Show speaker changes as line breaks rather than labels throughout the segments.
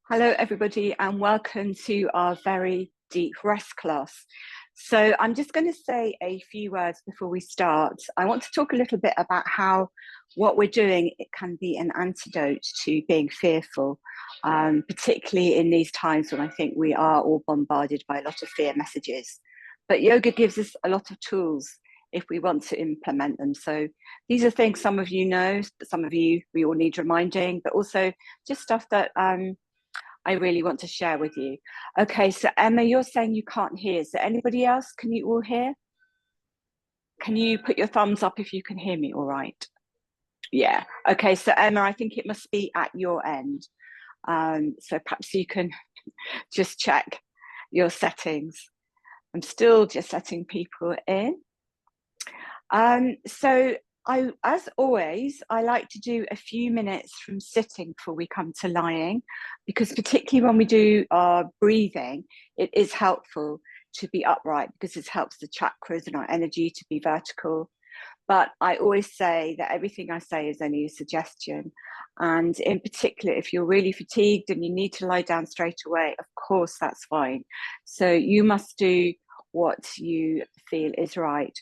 Hello, everybody, and welcome to our very deep rest class. So I'm just going to say a few words before we start. I want to talk a little bit about how what we're doing, it can be an antidote to being fearful, particularly in these times when I think we are all bombarded by a lot of fear messages. But yoga gives us a lot of tools if we want to implement them. So these are things some of you know, some of you, we all need reminding, but also just stuff that I really want to share with you. Okay, so Emma, you're saying you can't hear. Is there anybody else? Can you all hear? Can you put your thumbs up if you can hear me all right? Yeah. Okay, so Emma, I think it must be at your end. So perhaps you can just check your settings. I'm still just letting people in. As always, I like to do a few minutes from sitting before we come to lying, because particularly when we do our breathing, it is helpful to be upright because it helps the chakras and our energy to be vertical. But I always say that everything I say is only a suggestion. And in particular, if you're really fatigued and you need to lie down straight away, of course, that's fine. So you must do what you feel is right.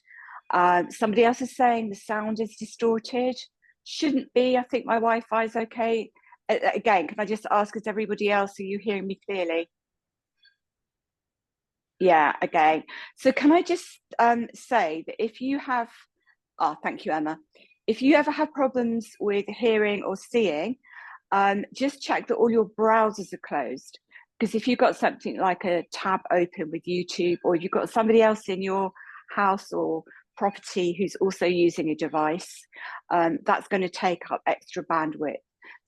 Somebody else is saying the sound is distorted. Shouldn't be. I think my Wi-Fi is okay. Again, can I just ask, is everybody else, are you hearing me clearly? Yeah, again. So can I just say that if you have, thank you, Emma. If you ever have problems with hearing or seeing, just check that all your browsers are closed. Because if you've got something like a tab open with YouTube, or you've got somebody else in your house or property who's also using a device, that's going to take up extra bandwidth.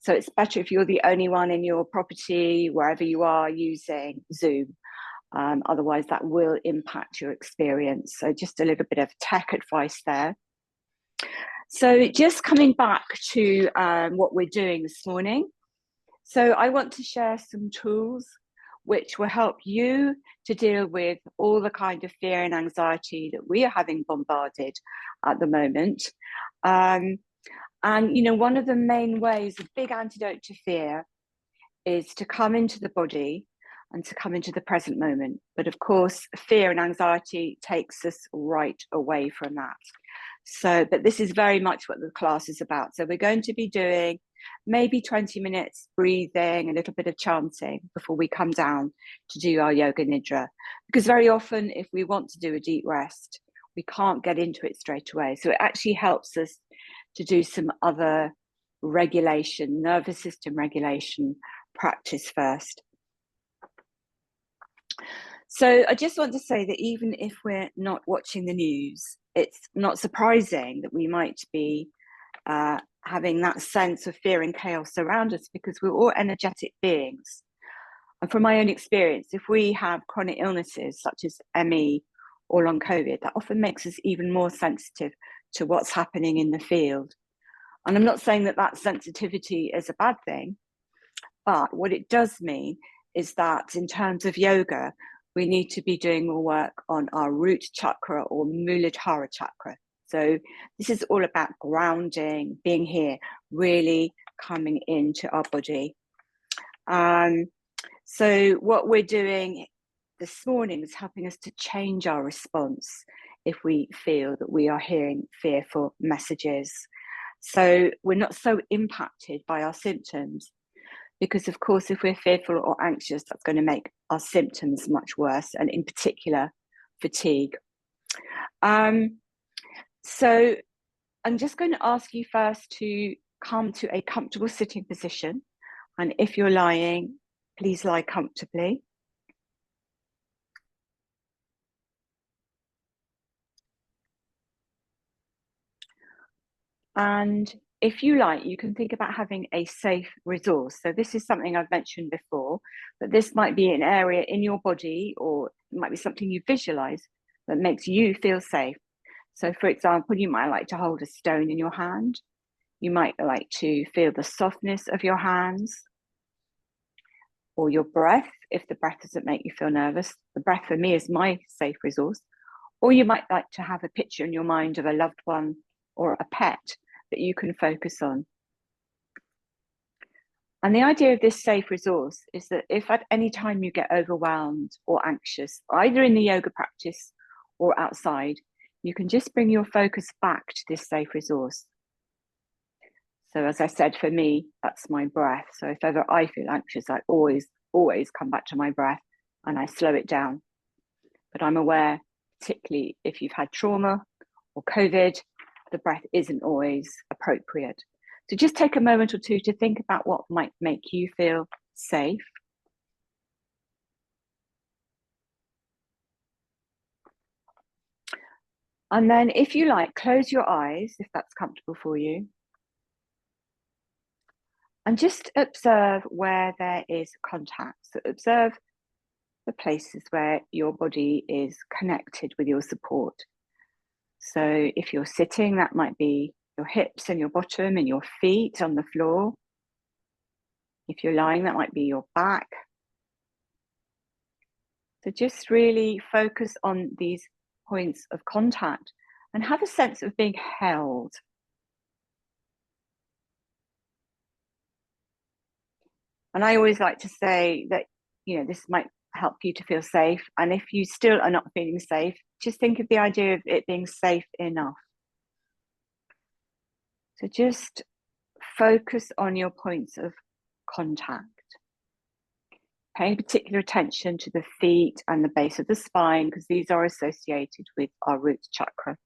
So it's better if you're the only one in your property, wherever you are, using Zoom. Otherwise, that will impact your experience. So just a little bit of tech advice there. So just coming back to what we're doing this morning. So I want to share some tools which will help you to deal with all the kind of fear and anxiety that we are having bombarded at the moment. And, you know, one of the main ways, a big antidote to fear is to come into the body and to come into the present moment. But of course, fear and anxiety takes us right away from that. So, but this is very much what the class is about. So we're going to be doing maybe 20 minutes breathing, a little bit of chanting before we come down to do our Yoga Nidra. Because very often, if we want to do a deep rest, we can't get into it straight away. So it actually helps us to do some other regulation, nervous system regulation practice first. So I just want to say that even if we're not watching the news, it's not surprising that we might be having that sense of fear and chaos around us, because we're all energetic beings. And from my own experience, if we have chronic illnesses such as ME or Long COVID, that often makes us even more sensitive to what's happening in the field. And I'm not saying that that sensitivity is a bad thing, but what it does mean is that in terms of yoga, we need to be doing more work on our root chakra or Muladhara chakra. So this is all about grounding, being here, really coming into our body. So what we're doing this morning is helping us to change our response if we feel that we are hearing fearful messages. So we're not so impacted by our symptoms, because of course, if we're fearful or anxious, that's going to make our symptoms much worse, and in particular, fatigue. So I'm just going to ask you first to come to a comfortable sitting position. And if you're lying, please lie comfortably. And if you like, you can think about having a safe resource. So this is something I've mentioned before, but this might be an area in your body, or it might be something you visualize that makes you feel safe. So for example, you might like to hold a stone in your hand. You might like to feel the softness of your hands, or your breath, if the breath doesn't make you feel nervous. The breath for me is my safe resource. Or you might like to have a picture in your mind of a loved one or a pet that you can focus on. And the idea of this safe resource is that if at any time you get overwhelmed or anxious, either in the yoga practice or outside, you can just bring your focus back to this safe resource. So as I said, for me, that's my breath. So if ever I feel anxious, I always come back to my breath and I slow it down. But I'm aware, particularly if you've had trauma or COVID, the breath isn't always appropriate. So just take a moment or two to think about what might make you feel safe. And then if you like, close your eyes if that's comfortable for you. And just observe where there is contact. So observe the places where your body is connected with your support. So if you're sitting, that might be your hips and your bottom and your feet on the floor. If you're lying, that might be your back. So just really focus on these points of contact and have a sense of being held. And I always like to say that, you know, this might help you to feel safe. And if you still are not feeling safe, just think of the idea of it being safe enough. So just focus on your points of contact. Paying particular attention to the feet and the base of the spine, because these are associated with our root chakra.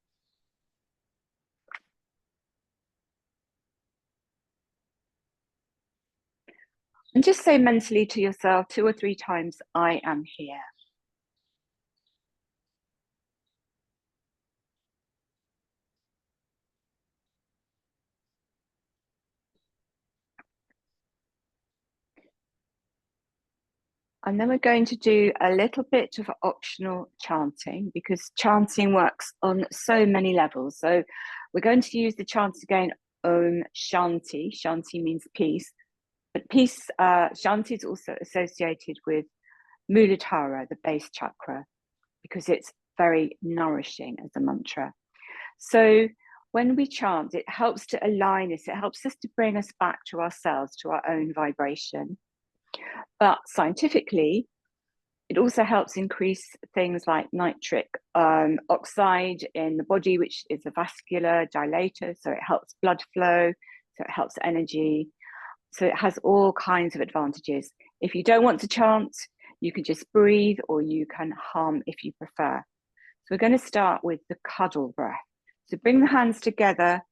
And just say mentally to yourself 2 or 3 times, I am here. And then we're going to do a little bit of optional chanting, because chanting works on so many levels. So we're going to use the chant again, Om Shanti. Shanti means peace. But peace, Shanti is also associated with Muladhara, the base chakra, because it's very nourishing as a mantra. So when we chant, it helps to align us. It helps us to bring us back to ourselves, to our own vibration. But scientifically, it also helps increase things like nitric oxide in the body, which is a vascular dilator. So it helps blood flow, so it helps energy. So it has all kinds of advantages. If you don't want to chant, you can just breathe, or you can hum if you prefer. So we're going to start with the cuddle breath. So bring the hands together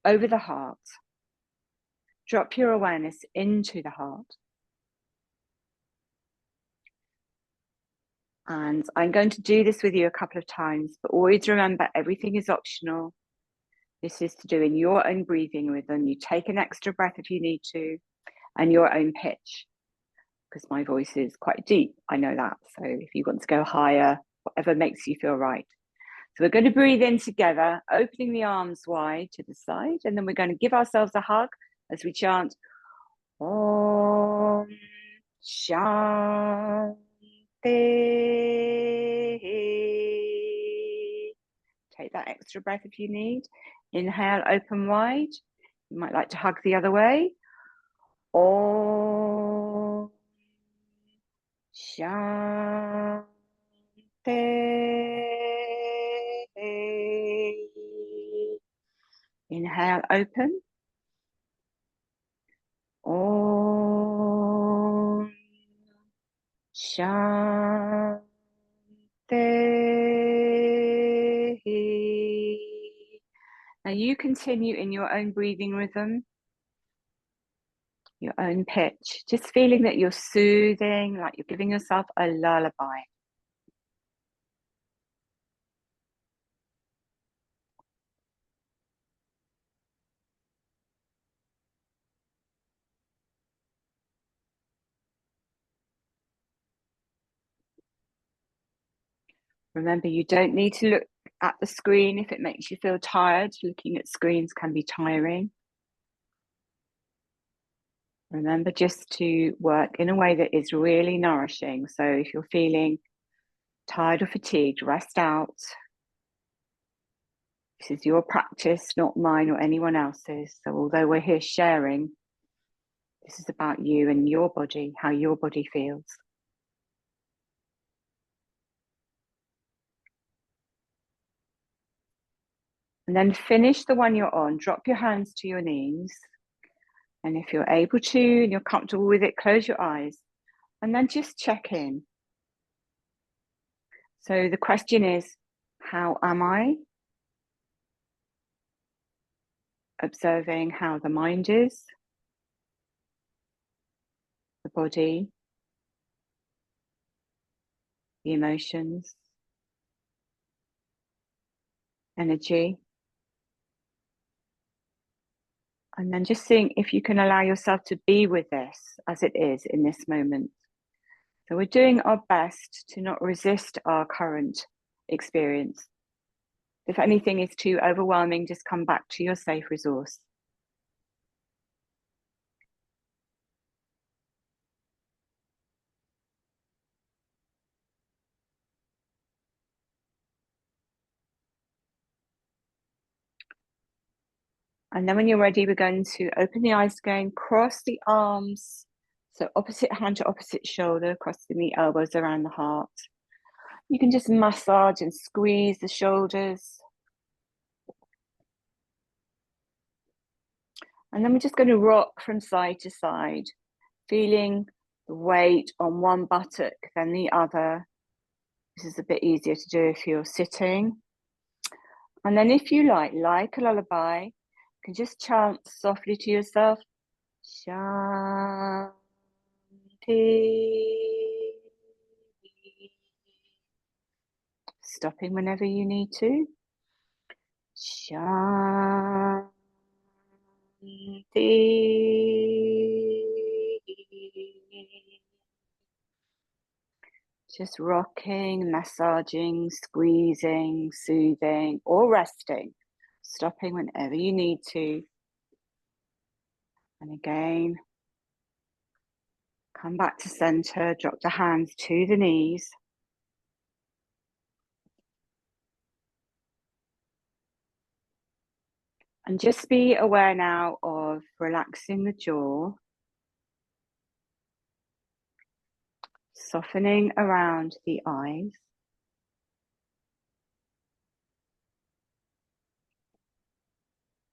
over the heart. Drop your awareness into the heart. And I'm going to do this with you a couple of times, but always remember, everything is optional. This is to do in your own breathing rhythm. You take an extra breath if you need to, and your own pitch, because my voice is quite deep. I know that. So if you want to go higher, whatever makes you feel right. So we're going to breathe in together, opening the arms wide to the side, and then we're going to give ourselves a hug as we chant Om Shanti. Take that extra breath if you need. Inhale, open wide. You might like to hug the other way. Om Shanti. Inhale, open. Om Shanti. Now you continue in your own breathing rhythm, your own pitch, just feeling that you're soothing, like you're giving yourself a lullaby. Remember, you don't need to look at the screen if it makes you feel tired. Looking at screens can be tiring. Remember just to work in a way that is really nourishing. So if you're feeling tired or fatigued, rest out. This is your practice, not mine or anyone else's. So although we're here sharing, This is about you and your body, how your body feels. And then finish the one you're on. Drop your hands to your knees. And if you're able to and you're comfortable with it, close your eyes. And then just check in. So the question is, how am I? Observing how the mind is, the body, the emotions, energy. And then just seeing if you can allow yourself to be with this as it is in this moment. So we're doing our best to not resist our current experience. If anything is too overwhelming, just come back to your safe resource. And then when you're ready, we're going to open the eyes again, cross the arms. So opposite hand to opposite shoulder, crossing the elbows around the heart. You can just massage and squeeze the shoulders. And then we're just going to rock from side to side, feeling the weight on one buttock than the other. This is a bit easier to do if you're sitting. And then if you like a lullaby, you can just chant softly to yourself, Shanti. Stopping whenever you need to. Shanti. Just rocking, massaging, squeezing, soothing, or resting. Stopping whenever you need to. And again, come back to center, drop the hands to the knees. And just be aware now of relaxing the jaw, softening around the eyes.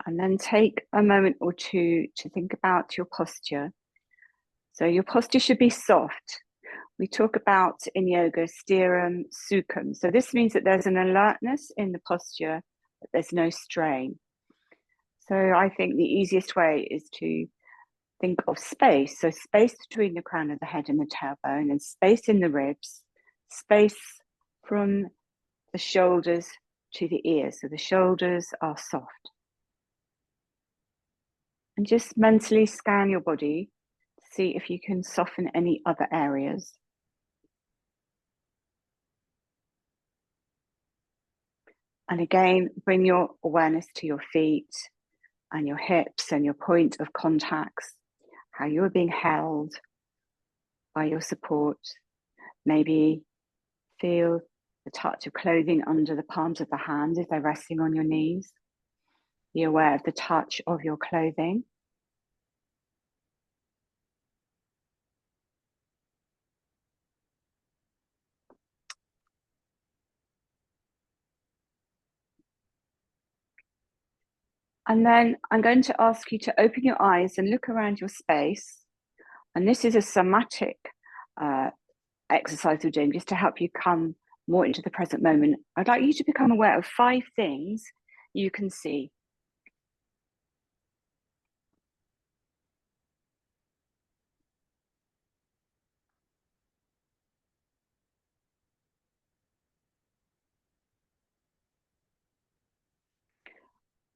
And then take a moment or two to think about your posture. So your posture should be soft. We talk about in yoga, sthiram, sukham. So this means that there's an alertness in the posture, but there's no strain. So I think the easiest way is to think of space. So space between the crown of the head and the tailbone, and space in the ribs, space from the shoulders to the ears. So the shoulders are soft. And just mentally scan your body to see if you can soften any other areas. And again, bring your awareness to your feet and your hips and your point of contacts, how you're being held by your support. Maybe feel the touch of clothing under the palms of the hands if they're resting on your knees. Be aware of the touch of your clothing. And then I'm going to ask you to open your eyes and look around your space. And this is a somatic exercise we're doing just to help you come more into the present moment. I'd like you to become aware of 5 things you can see.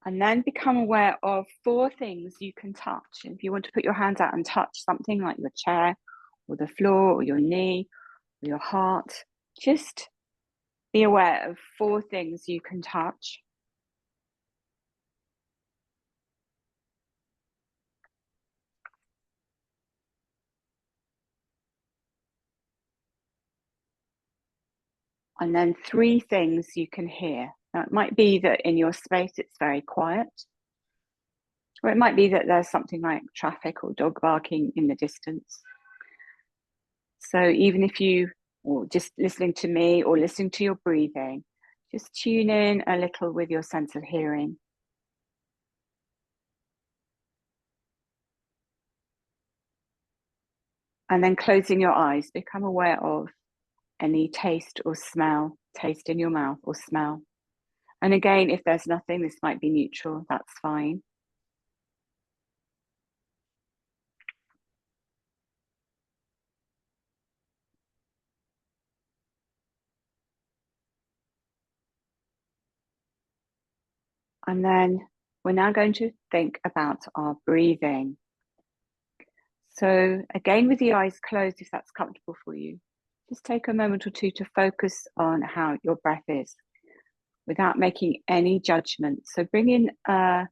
And then become aware of 4 things you can touch. If you want to put your hands out and touch something like your chair or the floor or your knee or your heart, just be aware of 4 things you can touch. And then 3 things you can hear. Now, it might be that in your space it's very quiet. Or it might be that there's something like traffic or dog barking in the distance. So even if you, or just listening to me or listening to your breathing, just tune in a little with your sense of hearing. And then closing your eyes, become aware of any taste or smell, taste in your mouth or smell. And again, if there's nothing, this might be neutral, that's fine. And then we're now going to think about our breathing. So again, with the eyes closed, if that's comfortable for you, just take a moment or two to focus on how your breath is without making any judgment. So bring in an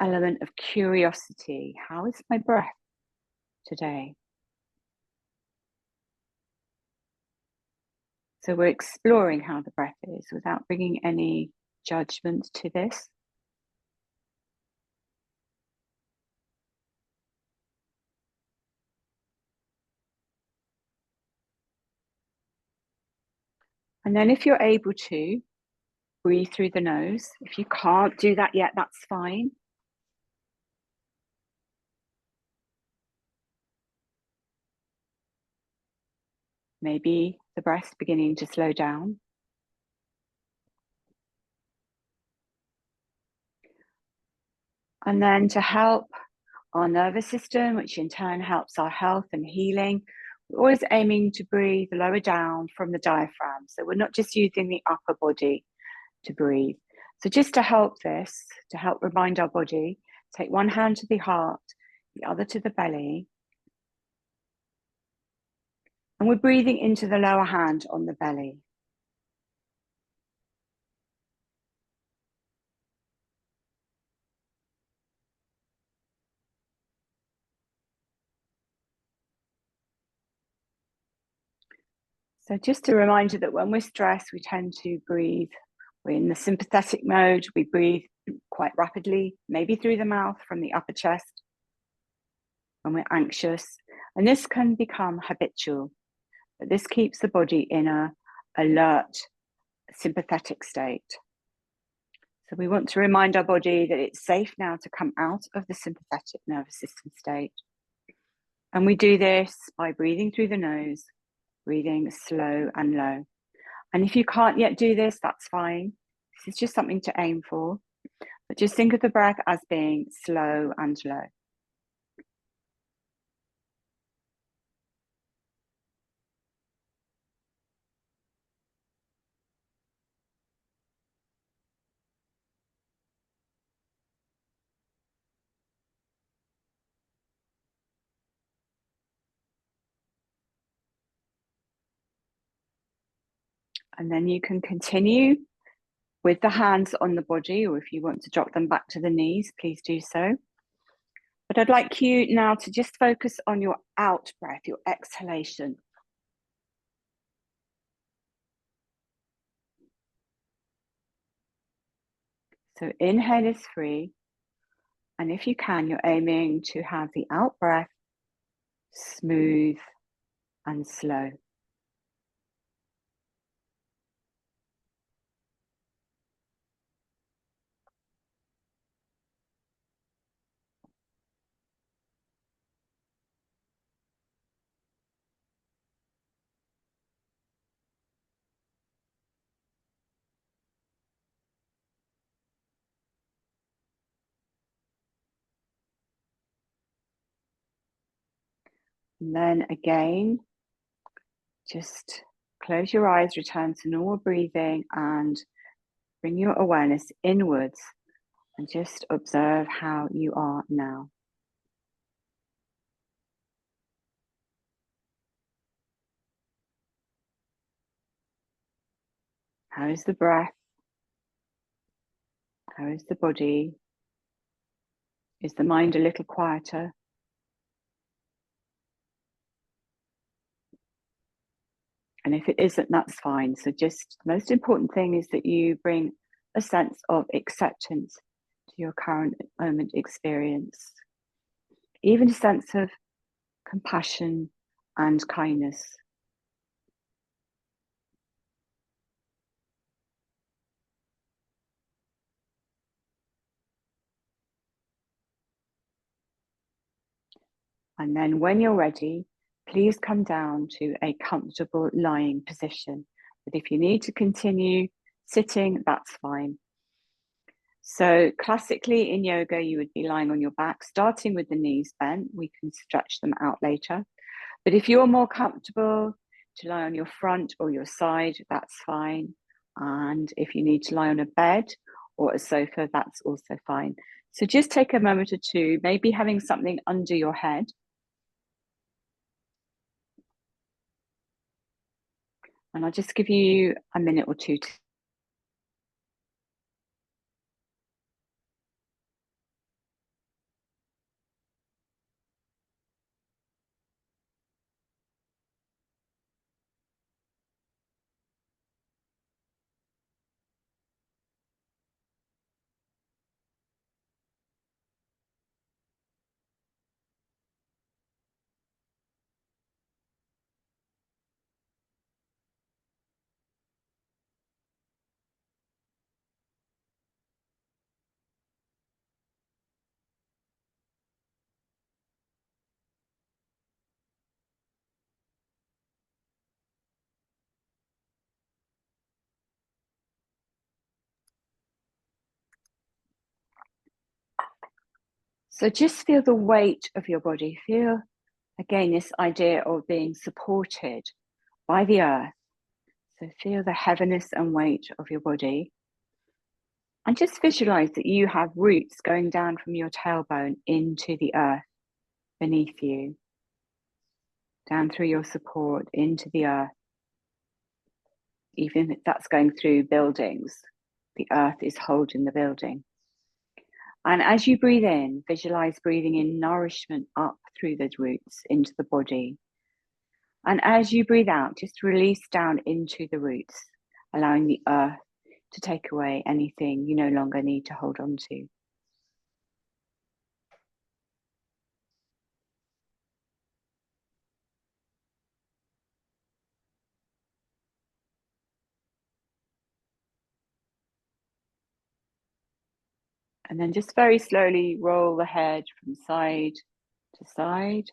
element of curiosity. How is my breath today? So we're exploring how the breath is without bringing any judgment to this. And then if you're able to, breathe through the nose. If you can't do that yet, that's fine. Maybe the breath's beginning to slow down. And then to help our nervous system, which in turn helps our health and healing, we're always aiming to breathe lower down from the diaphragm. So we're not just using the upper body to breathe. So just to help this, to help remind our body, take one hand to the heart, the other to the belly. And we're breathing into the lower hand on the belly. So just a reminder that when we're stressed, we tend to breathe. We're in the sympathetic mode. We breathe quite rapidly, maybe through the mouth from the upper chest when we're anxious. And this can become habitual, but this keeps the body in an alert, sympathetic state. So we want to remind our body that it's safe now to come out of the sympathetic nervous system state. And we do this by breathing through the nose, breathing slow and low. And if you can't yet do this, that's fine. This is just something to aim for. But just think of the breath as being slow and low. And then you can continue with the hands on the body, or if you want to drop them back to the knees, please do so. But I'd like you now to just focus on your out breath, your exhalation. So inhale is free. And if you can, you're aiming to have the out breath smooth and slow. And then again, just close your eyes, return to normal breathing, and bring your awareness inwards and just observe how you are now. How is the breath? How is the body? Is the mind a little quieter? And if it isn't, that's fine. So just the most important thing is that you bring a sense of acceptance to your current moment experience, even a sense of compassion and kindness. And then when you're ready, please come down to a comfortable lying position. But if you need to continue sitting, that's fine. So classically in yoga, you would be lying on your back, starting with the knees bent. We can stretch them out later. But if you're more comfortable to lie on your front or your side, that's fine. And if you need to lie on a bed or a sofa, that's also fine. So just take a moment or two, maybe having something under your head. And I'll just give you a minute or two to So just feel the weight of your body. Feel, again, this idea of being supported by the earth. So feel the heaviness and weight of your body. And just visualize that you have roots going down from your tailbone into the earth beneath you, down through your support into the earth. Even if that's going through buildings, the earth is holding the building. And as you breathe in, visualize breathing in nourishment up through those roots into the body. And as you breathe out, just release down into the roots, allowing the earth to take away anything you no longer need to hold on to. And then just very slowly roll the head from side to side.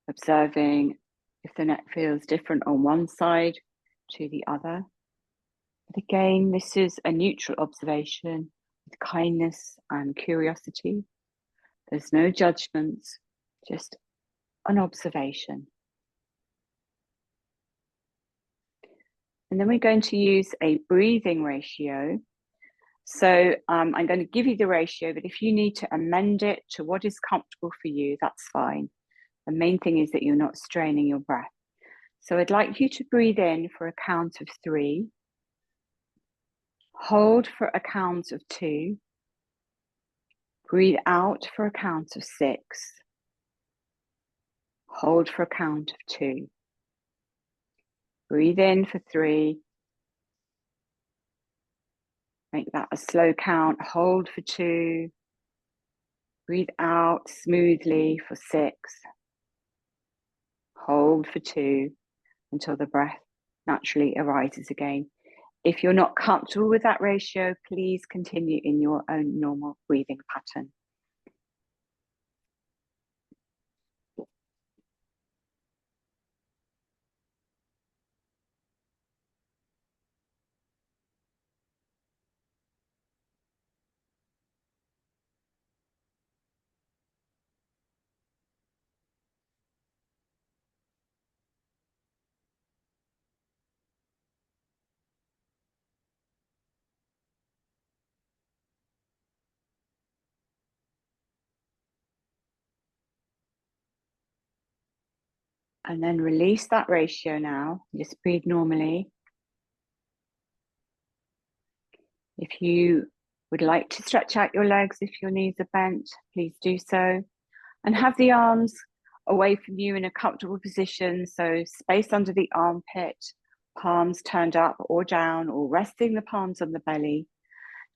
Observing if the neck feels different on one side to the other. But again, this is a neutral observation with kindness and curiosity. There's no judgment, just an observation. And then we're going to use a breathing ratio. So I'm going to give you the ratio, but if you need to amend it to what is comfortable for you, that's fine. The main thing is that you're not straining your breath. So I'd like you to breathe in for a count of 3, hold for a count of 2, breathe out for a count of 6, hold for a count of 2, breathe in for 3, make that a slow count, hold for 2, breathe out smoothly for 6, hold for 2 until the breath naturally arises again. If you're not comfortable with that ratio, please continue in your own normal breathing pattern. And then release that ratio now. Just breathe normally. If you would like to stretch out your legs, if your knees are bent, please do so. And have the arms away from you in a comfortable position. So space under the armpit palms turned up or down, or resting the palms on the belly.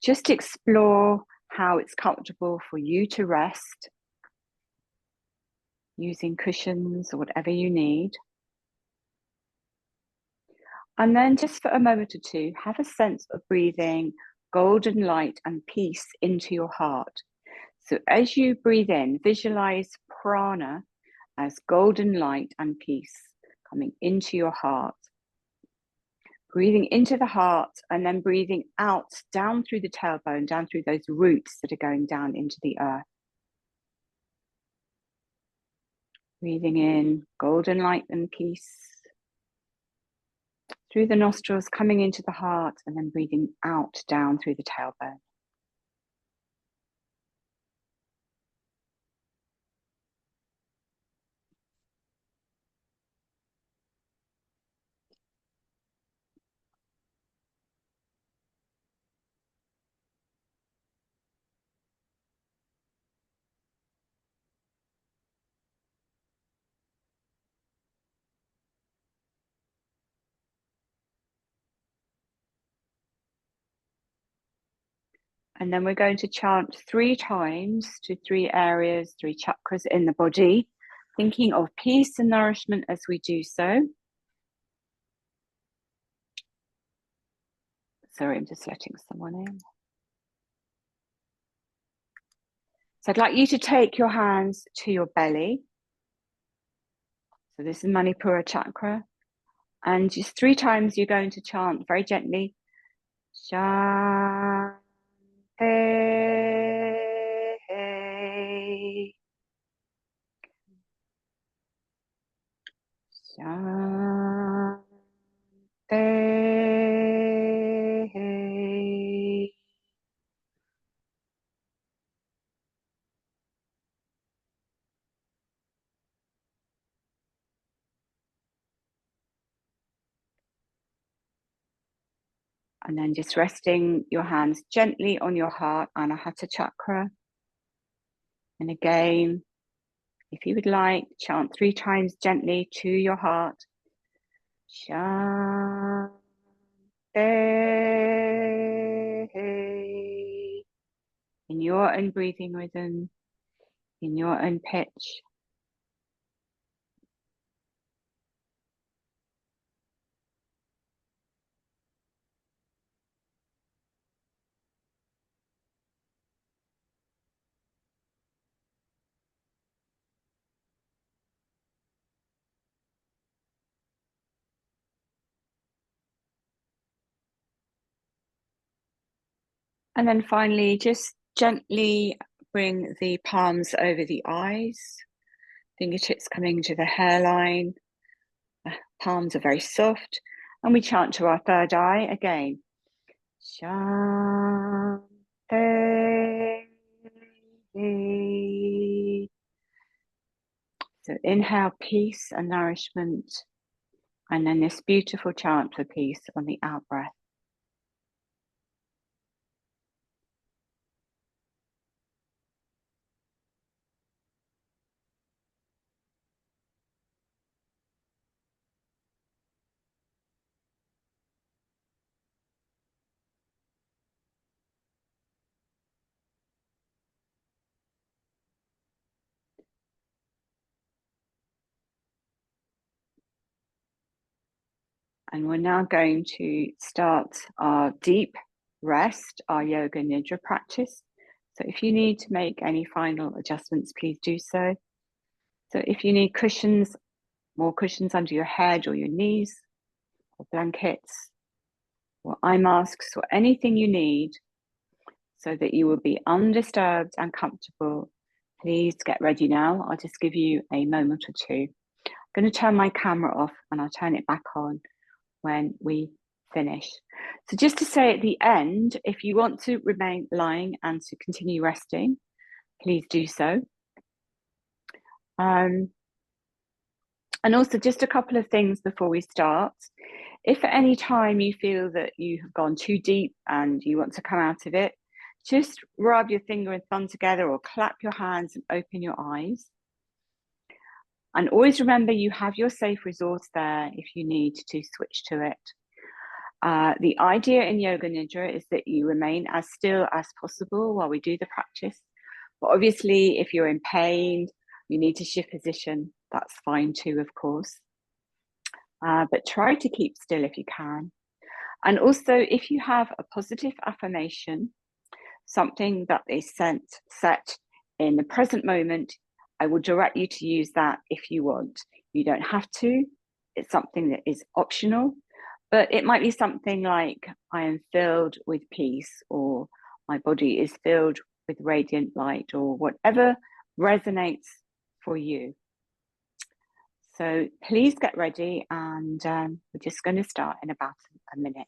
Just explore how it's comfortable for you to rest, using cushions or whatever you need. And then just for a moment or two, have a sense of breathing golden light and peace into your heart. So as you breathe in, visualize prana as golden light and peace coming into your heart. Breathing into the heart and then breathing out, down through the tailbone, down through those roots that are going down into the earth. Breathing in golden light and peace through the nostrils, coming into the heart, and then breathing out, down through the tailbone. And then we're going to chant 3 times to 3 areas, 3 chakras in the body, thinking of peace and nourishment as we do so. Sorry, I'm just letting someone in. So I'd like you to take your hands to your belly. So this is Manipura chakra. And just 3 times you're going to chant very gently, Shanti. Shanti. And then just resting your hands gently on your heart, Anahata chakra. And again, if you would like, chant 3 times gently to your heart. Shanti. In your own breathing rhythm, in your own pitch. And then finally, just gently bring the palms over the eyes, fingertips coming to the hairline. The palms are very soft. And we chant to our third eye again. Shanti. So inhale peace and nourishment. And then this beautiful chant for peace on the out breath. And we're now going to start our deep rest, our Yoga Nidra practice. So if you need to make any final adjustments, please do so. So if you need cushions, more cushions under your head or your knees, or blankets, or eye masks, or anything you need so that you will be undisturbed and comfortable, please get ready now. I'll just give you a moment or two. I'm going to turn my camera off and I'll turn it back on when we finish. So just to say at the end, if you want to remain lying and to continue resting, please do so. And also just a couple of things before we start. If at any time you feel that you have gone too deep and you want to come out of it, just rub your finger and thumb together or clap your hands and open your eyes. And always remember, you have your safe resource there if you need to switch to it. The idea in Yoga Nidra is that you remain as still as possible while we do the practice. But obviously, if you're in pain, you need to shift position, that's fine too, of course. But try to keep still if you can. And also, if you have a positive affirmation, something that is set in the present moment, I will direct you to use that if you want. You don't have to. It's something that is optional, but it might be something like, I am filled with peace, or my body is filled with radiant light, or whatever resonates for you. So please get ready, and we're just going to start in about a minute.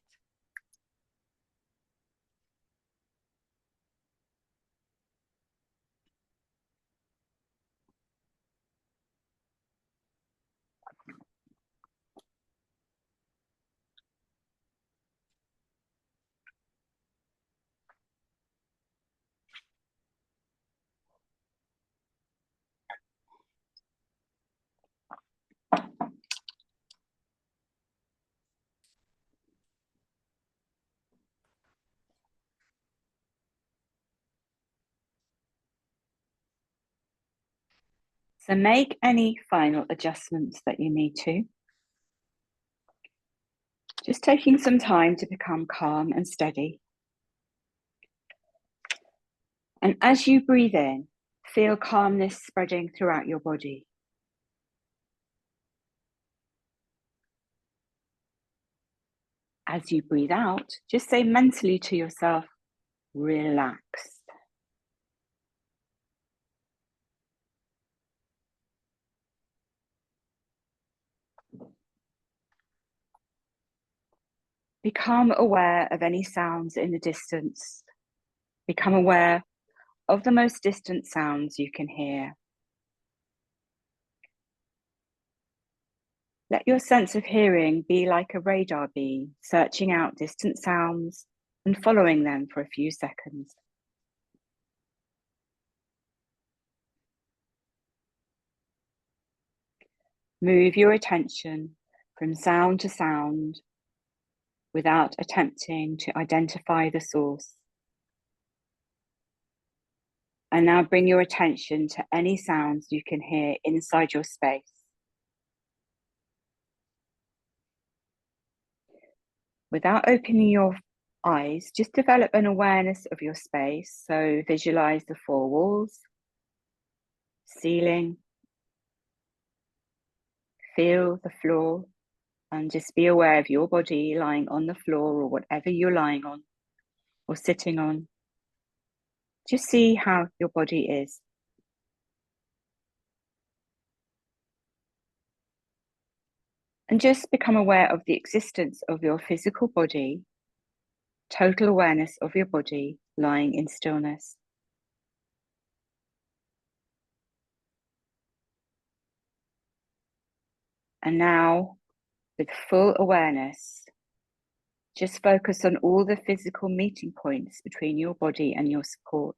So make any final adjustments that you need to. Just taking some time to become calm and steady. And as you breathe in, feel calmness spreading throughout your body. As you breathe out, just say mentally to yourself, relax. Become aware of any sounds in the distance. Become aware of the most distant sounds you can hear. Let your sense of hearing be like a radar beam, searching out distant sounds and following them for a few seconds. Move your attention from sound to sound without attempting to identify the source. And now bring your attention to any sounds you can hear inside your space. Without opening your eyes, just develop an awareness of your space. So visualize the four walls, ceiling, feel the floor, and just be aware of your body lying on the floor or whatever you're lying on or sitting on. Just see how your body is. And just become aware of the existence of your physical body, total awareness of your body lying in stillness. And now, with full awareness, just focus on all the physical meeting points between your body and your support.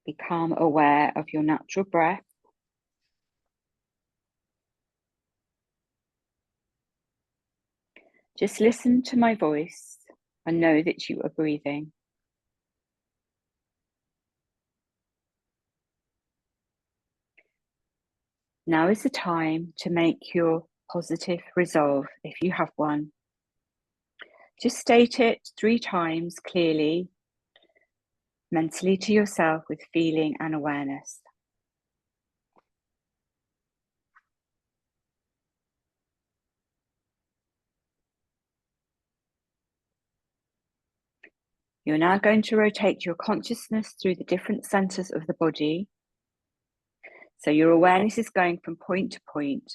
Become aware of your natural breath. Just listen to my voice and know that you are breathing. Now is the time to make your positive resolve, if you have one. Just state it 3 times clearly, mentally to yourself with feeling and awareness. You're now going to rotate your consciousness through the different centers of the body. So your awareness is going from point to point.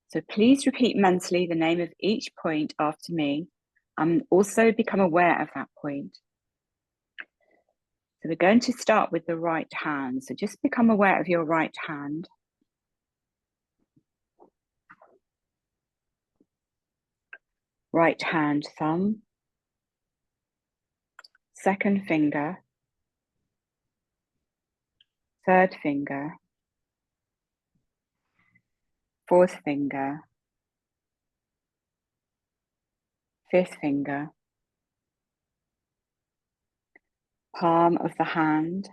So please repeat mentally the name of each point after me, and also become aware of that point. So we're going to start with the right hand. So just become aware of your right hand. Right hand thumb. second finger, third finger, fourth finger, fifth finger, palm of the hand,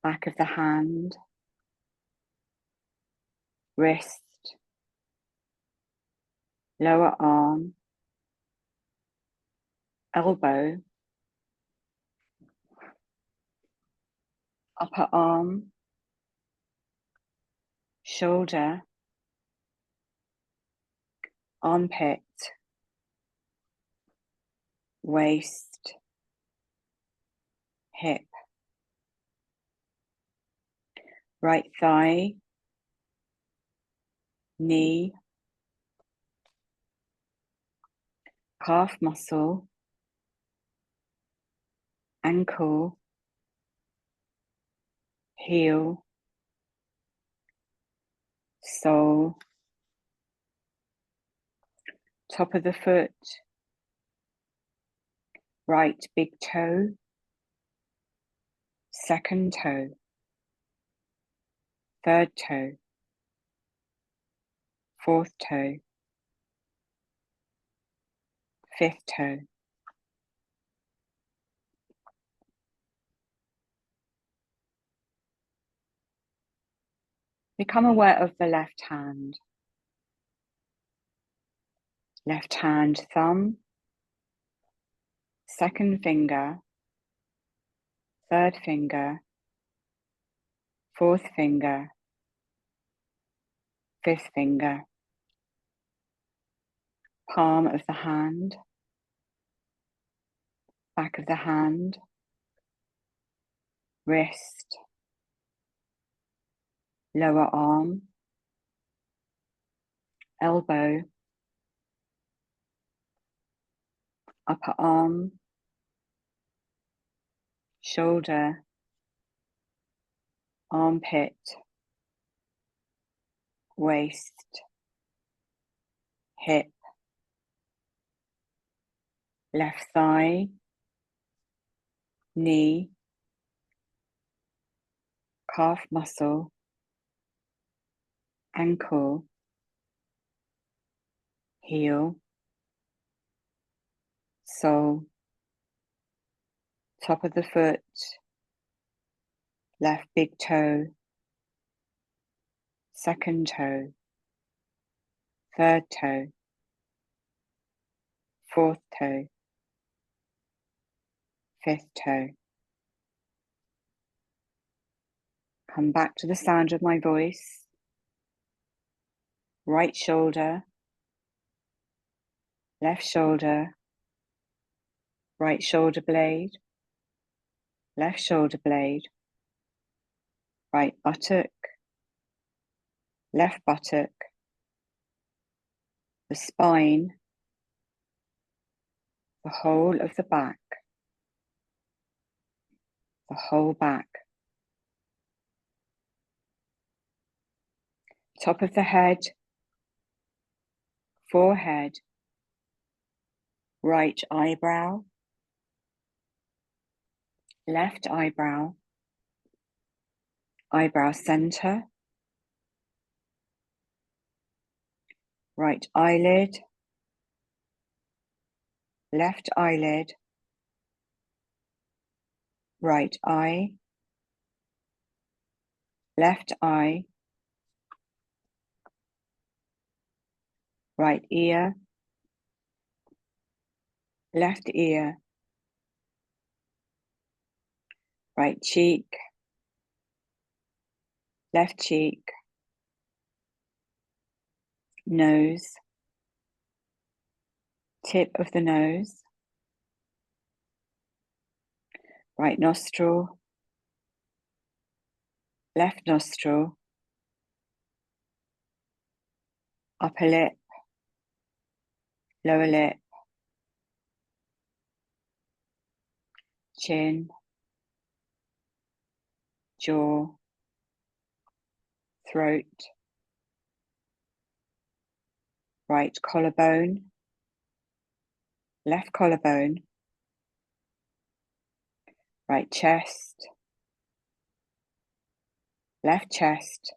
back of the hand, wrist, lower arm, elbow, upper arm, shoulder, armpit, waist, hip, right thigh, knee, calf muscle, ankle, heel, sole, top of the foot, right big toe, second toe, third toe, fourth toe, fifth toe. Become aware of the left hand thumb, second finger, third finger, fourth finger, fifth finger, palm of the hand, back of the hand, wrist, lower arm, elbow, upper arm, shoulder, armpit, waist, hip, left thigh, knee, calf muscle, ankle, heel, sole, top of the foot, left big toe, second toe, third toe, fourth toe, fifth toe. Come back to the sound of my voice. Right shoulder, left shoulder, right shoulder blade, left shoulder blade, right buttock, left buttock, the spine, the whole of the back, the whole back, top of the head, forehead, right eyebrow, left eyebrow, eyebrow center, right eyelid, left eyelid, right eye, left eye, right ear, left ear, right cheek, left cheek, nose, tip of the nose, right nostril, left nostril, upper lip, lower lip, chin, jaw, throat, right collarbone, left collarbone, right chest, left chest,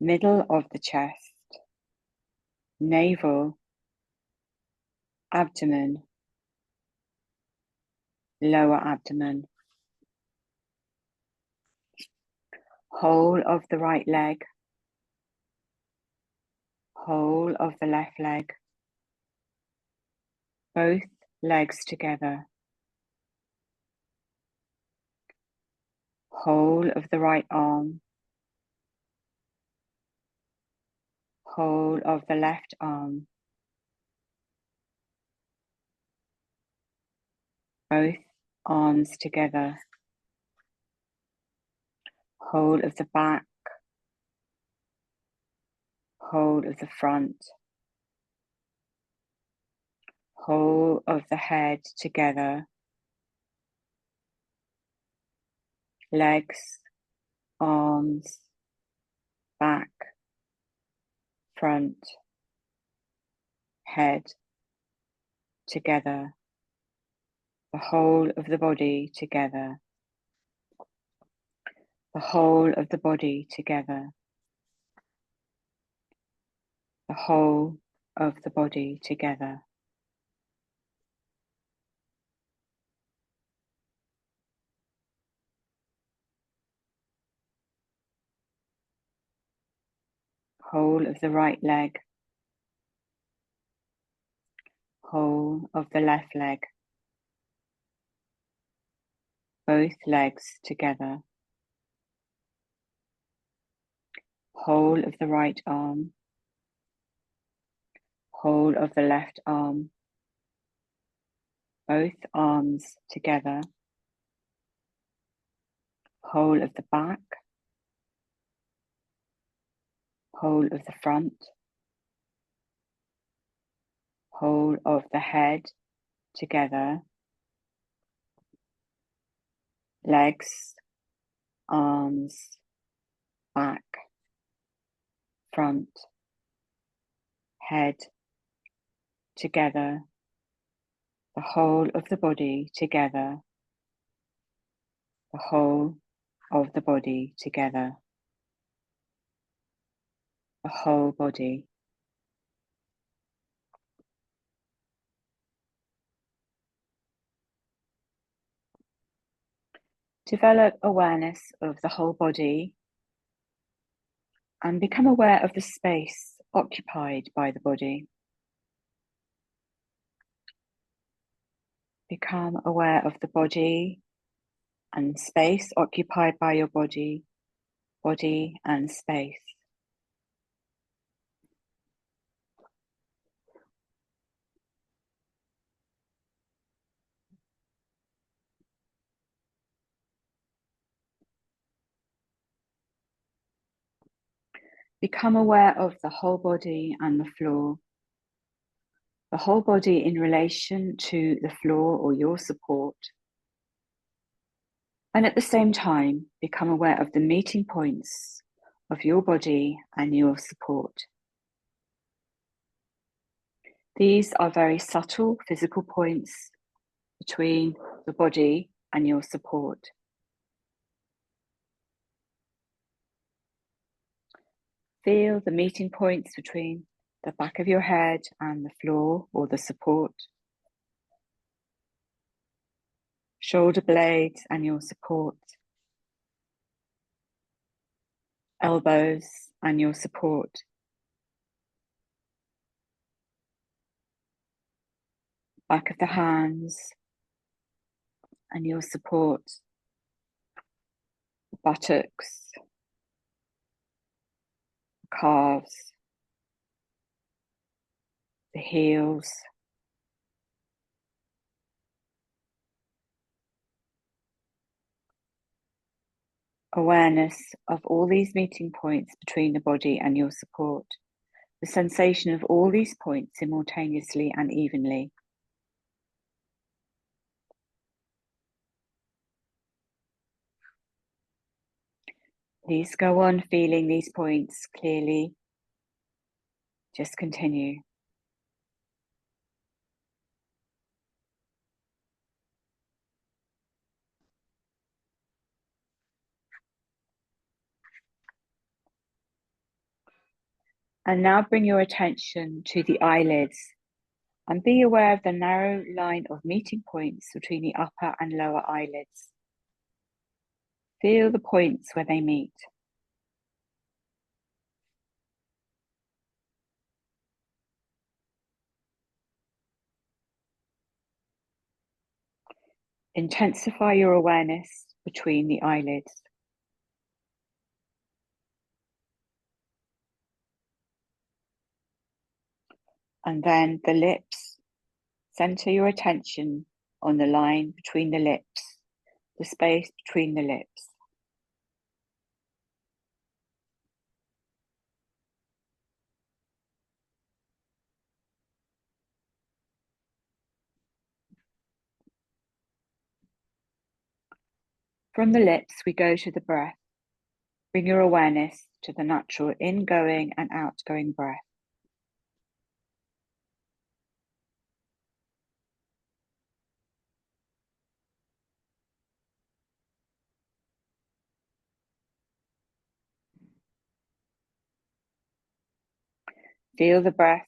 middle of the chest, navel, abdomen, lower abdomen, whole of the right leg, whole of the left leg, both legs together, whole of the right arm, whole of the left arm, both arms together, whole of the back, whole of the front, whole of the head together, legs, arms, back, front, head together, the whole of the body together, the whole of the body together, the whole of the body together. Whole of the right leg, whole of the left leg, both legs together, whole of the right arm, whole of the left arm, both arms together, whole of the back, whole of the front, whole of the head together, legs, arms, back, front, head together, the whole of the body together, the whole of the body together, the whole body. Develop awareness of the whole body and become aware of the space occupied by the body. Become aware of the body and space occupied by your body, body and space. Become aware of the whole body and the floor. The whole body in relation to the floor or your support. And at the same time, become aware of the meeting points of your body and your support. These are very subtle physical points between the body and your support. Feel the meeting points between the back of your head and the floor or the support. Shoulder blades and your support. Elbows and your support. Back of the hands and your support. Buttocks, calves, the heels, awareness of all these meeting points between the body and your support, the sensation of all these points simultaneously and evenly. Please go on feeling these points clearly. Just continue. And now bring your attention to the eyelids and be aware of the narrow line of meeting points between the upper and lower eyelids. Feel the points where they meet. Intensify your awareness between the eyelids. And then the lips. Center your attention on the line between the lips, the space between the lips. From the lips, we go to the breath. Bring your awareness to the natural ingoing and outgoing breath. Feel the breath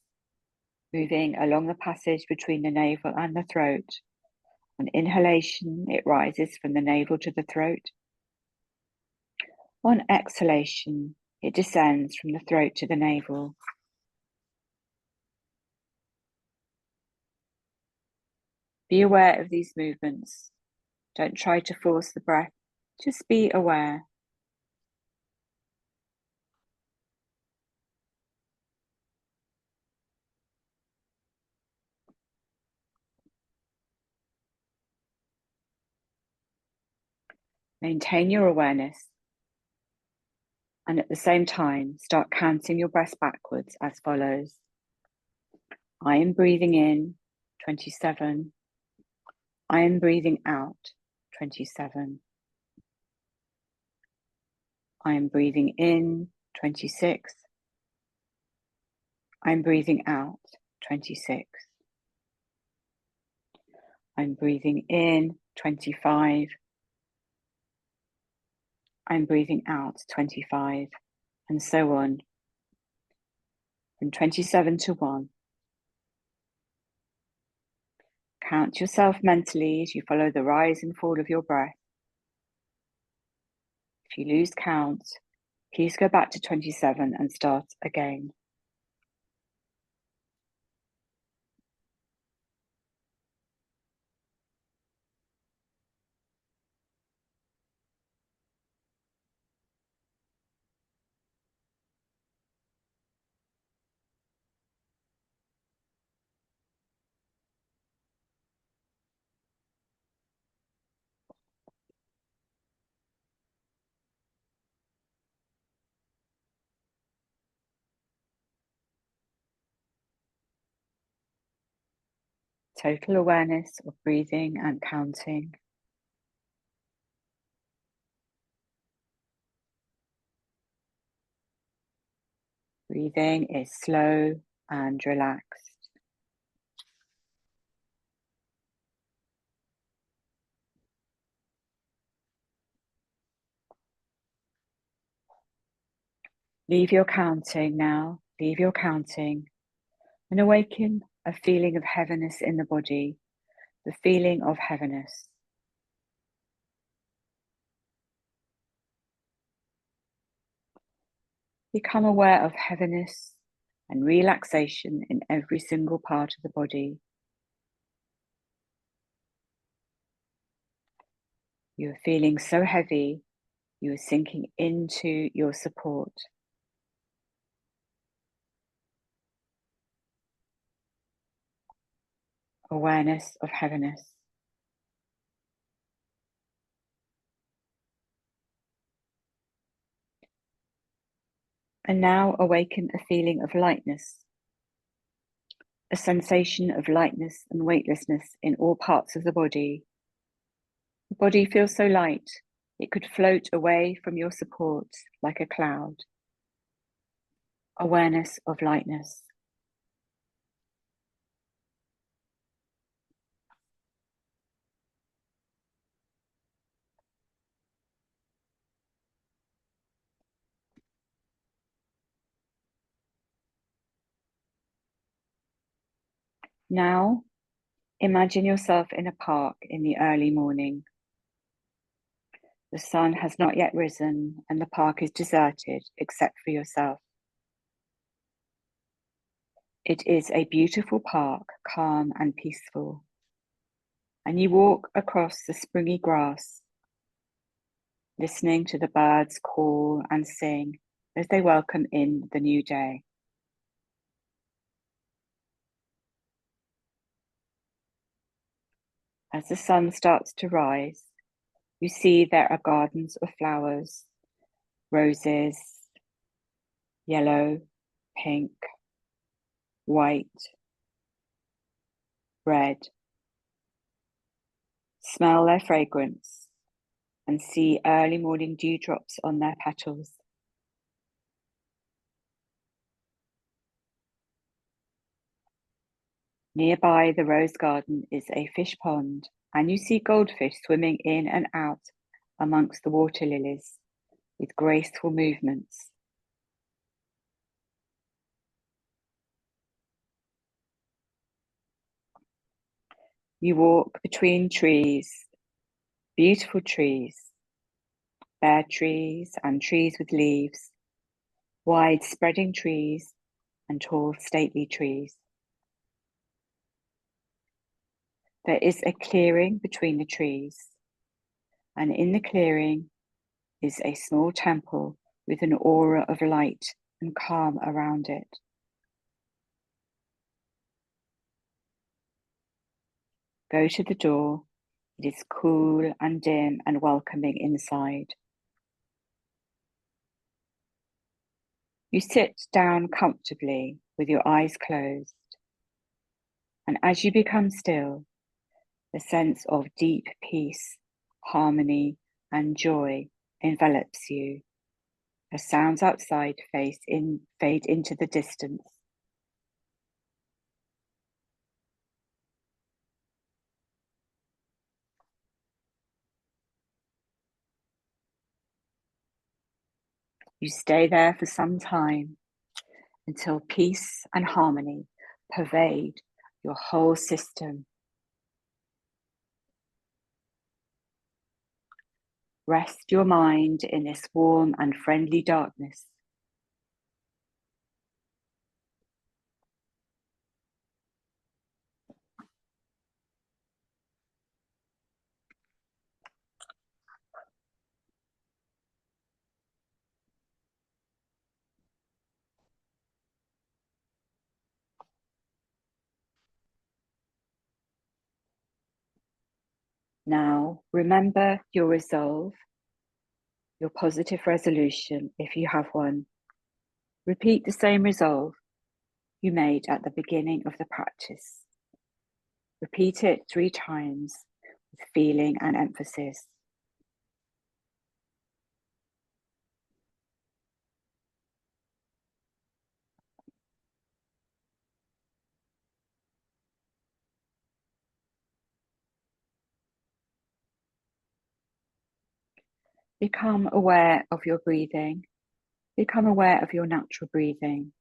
moving along the passage between the navel and the throat. On inhalation, it rises from the navel to the throat. On exhalation, it descends from the throat to the navel. Be aware of these movements. Don't try to force the breath, just be aware. Maintain your awareness, and at the same time, start counting your breaths backwards as follows. I am breathing in, 27. I am breathing out, 27. I am breathing in, 26. I'm breathing out, 26. I'm breathing in, 25. I'm breathing out, 25, and so on, from 27 to 1. Count yourself mentally as you follow the rise and fall of your breath. If you lose count, please go back to 27 and start again. Total awareness of breathing and counting. Breathing is slow and relaxed. Leave your counting now, leave your counting, and awaken a feeling of heaviness in the body, the feeling of heaviness. Become aware of heaviness and relaxation in every single part of the body. You are feeling so heavy, you are sinking into your support. Awareness of heaviness. And now awaken a feeling of lightness, a sensation of lightness and weightlessness in all parts of the body. The body feels so light, it could float away from your support like a cloud. Awareness of lightness. Now, imagine yourself in a park in the early morning. The sun has not yet risen and the park is deserted except for yourself. It is a beautiful park, calm and peaceful. And you walk across the springy grass, listening to the birds call and sing as they welcome in the new day. As the sun starts to rise, you see there are gardens of flowers, roses, yellow, pink, white, red. Smell their fragrance and see early morning dewdrops on their petals. Nearby the rose garden is a fish pond, and you see goldfish swimming in and out amongst the water lilies with graceful movements. You walk between trees, beautiful trees, bare trees and trees with leaves, wide spreading trees and tall stately trees. There is a clearing between the trees, and in the clearing is a small temple with an aura of light and calm around it. Go to the door. It is cool and dim and welcoming inside. You sit down comfortably with your eyes closed, and as you become still, the sense of deep peace, harmony, and joy envelops you as sounds outside fade into the distance. You stay there for some time until peace and harmony pervade your whole system. Rest your mind in this warm and friendly darkness. Now, remember your resolve, your positive resolution, if you have one. Repeat the same resolve you made at the beginning of the practice. Repeat it 3 times with feeling and emphasis. Become aware of your breathing. Become aware of your natural breathing.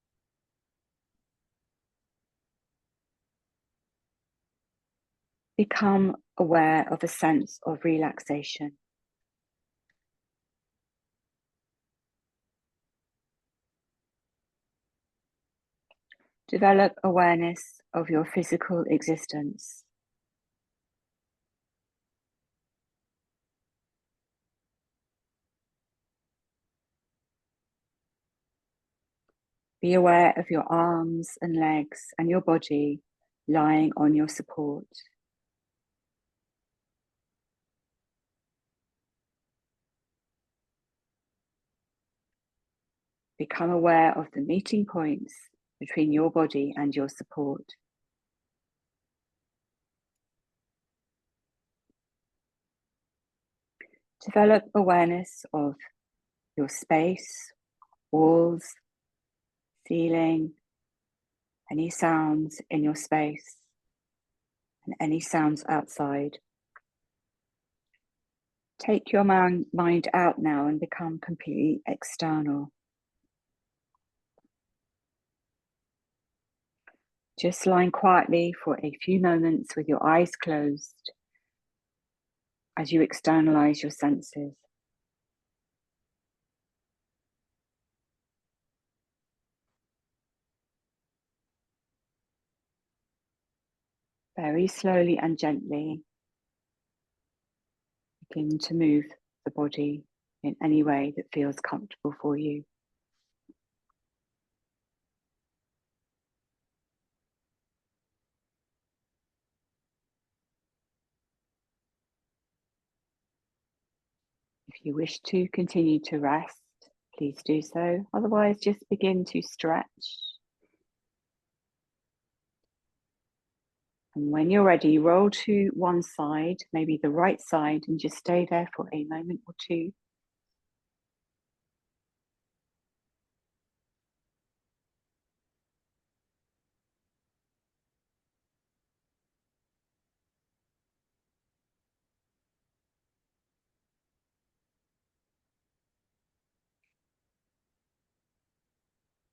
Become aware of a sense of relaxation. Develop awareness of your physical existence. Be aware of your arms and legs and your body lying on your support. Become aware of the meeting points between your body and your support. Develop awareness of your space, walls, ceiling, any sounds in your space, and any sounds outside. Take your mind out now and become completely external. Just lying quietly for a few moments with your eyes closed as you externalize your senses. Very slowly and gently begin to move the body in any way that feels comfortable for you. If you wish to continue to rest, please do so. Otherwise, just begin to stretch. And when you're ready, roll to one side, maybe the right side, and just stay there for a moment or two.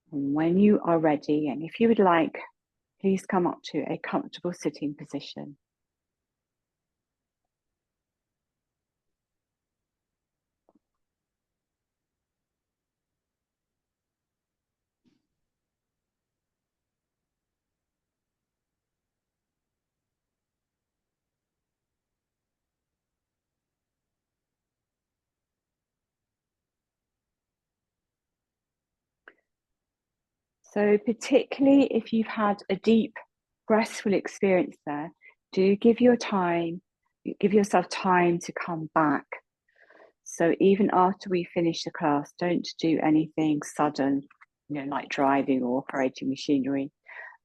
And when you are ready, and if you would like, please come up to a comfortable sitting position. So particularly if you've had a deep, restful experience there, do give yourself time to come back. So even after we finish the class, don't do anything sudden, like driving or operating machinery,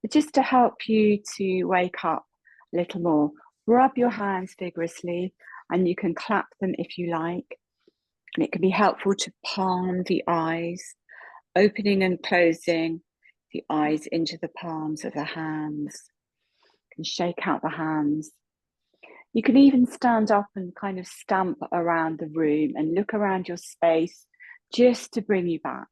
but just to help you to wake up a little more. Rub your hands vigorously, and you can clap them if you like. And it can be helpful to palm the eyes, opening and closing the eyes into the palms of the hands. You can shake out the hands. You can even stand up and kind of stamp around the room and look around your space just to bring you back.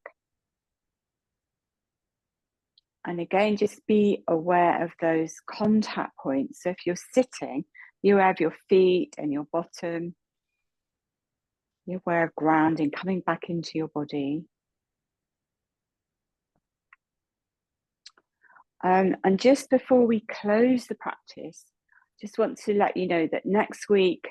And again, just be aware of those contact points. So if you're sitting, you're aware of your feet and your bottom. You're aware of grounding, coming back into your body. And just before we close the practice, just want to let you know that next week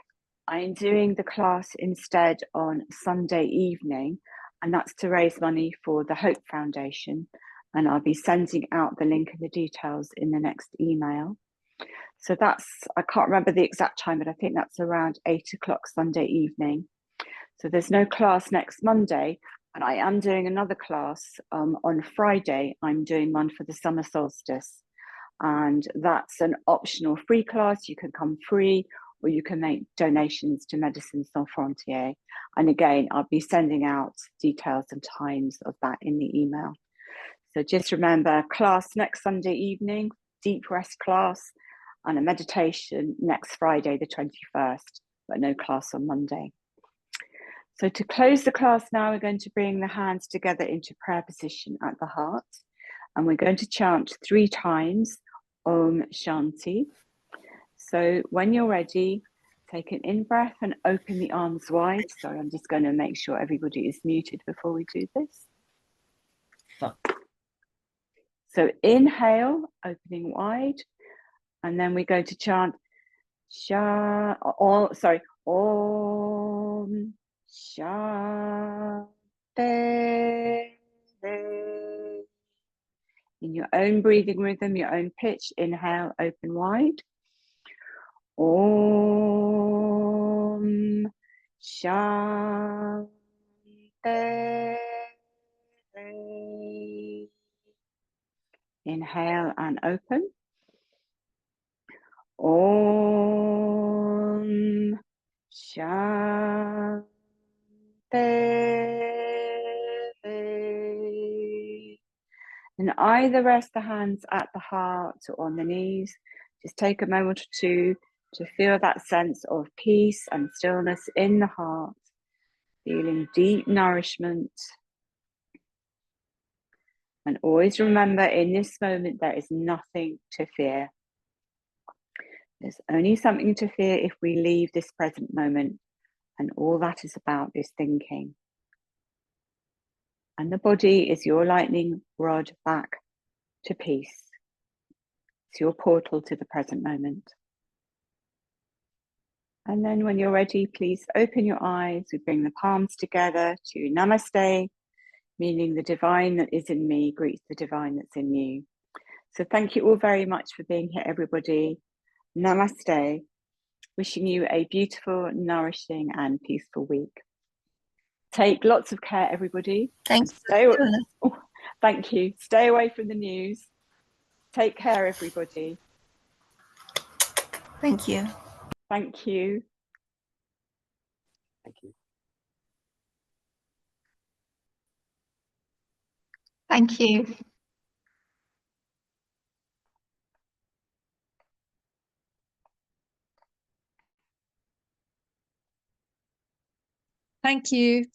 I'm doing the class instead on Sunday evening, and that's to raise money for the Hope Foundation. And I'll be sending out the link and the details in the next email. So that's, I can't remember the exact time, but I think that's around 8 o'clock Sunday evening. So there's no class next Monday, but I am doing another class on Friday. I'm doing one for the summer solstice. And that's an optional free class. You can come free, or you can make donations to Médecins Sans Frontières. And again, I'll be sending out details and times of that in the email. So just remember, class next Sunday evening, deep rest class, and a meditation next Friday, the 21st, but no class on Monday. So to close the class now, we're going to bring the hands together into prayer position at the heart. And we're going to chant 3 times, Om Shanti. So when you're ready, take an in-breath and open the arms wide. Sorry, I'm just going to make sure everybody is muted before we do this. So inhale, opening wide, and then we go to chant Om Shanti. In your own breathing rhythm, your own pitch, inhale, open wide. Om Shanti. Inhale and open. Om Shanti. And either rest the hands at the heart or on the knees. Just take a moment or two to feel that sense of peace and stillness in the heart, feeling deep nourishment. And always remember, in this moment, there is nothing to fear. There's only something to fear if we leave this present moment, and all that is about is thinking. And the body is your lightning rod back to peace. It's your portal to the present moment. And then when you're ready, please open your eyes. We bring the palms together to Namaste, meaning the divine that is in me greets the divine that's in you. So thank you all very much for being here, everybody. Namaste. Wishing you a beautiful, nourishing and peaceful week. Take lots of care, everybody.
Thanks.
Thank you. Stay away from the news. Take care, everybody.
Thank you.
Thank you.
Thank you.
Thank you.
Thank you.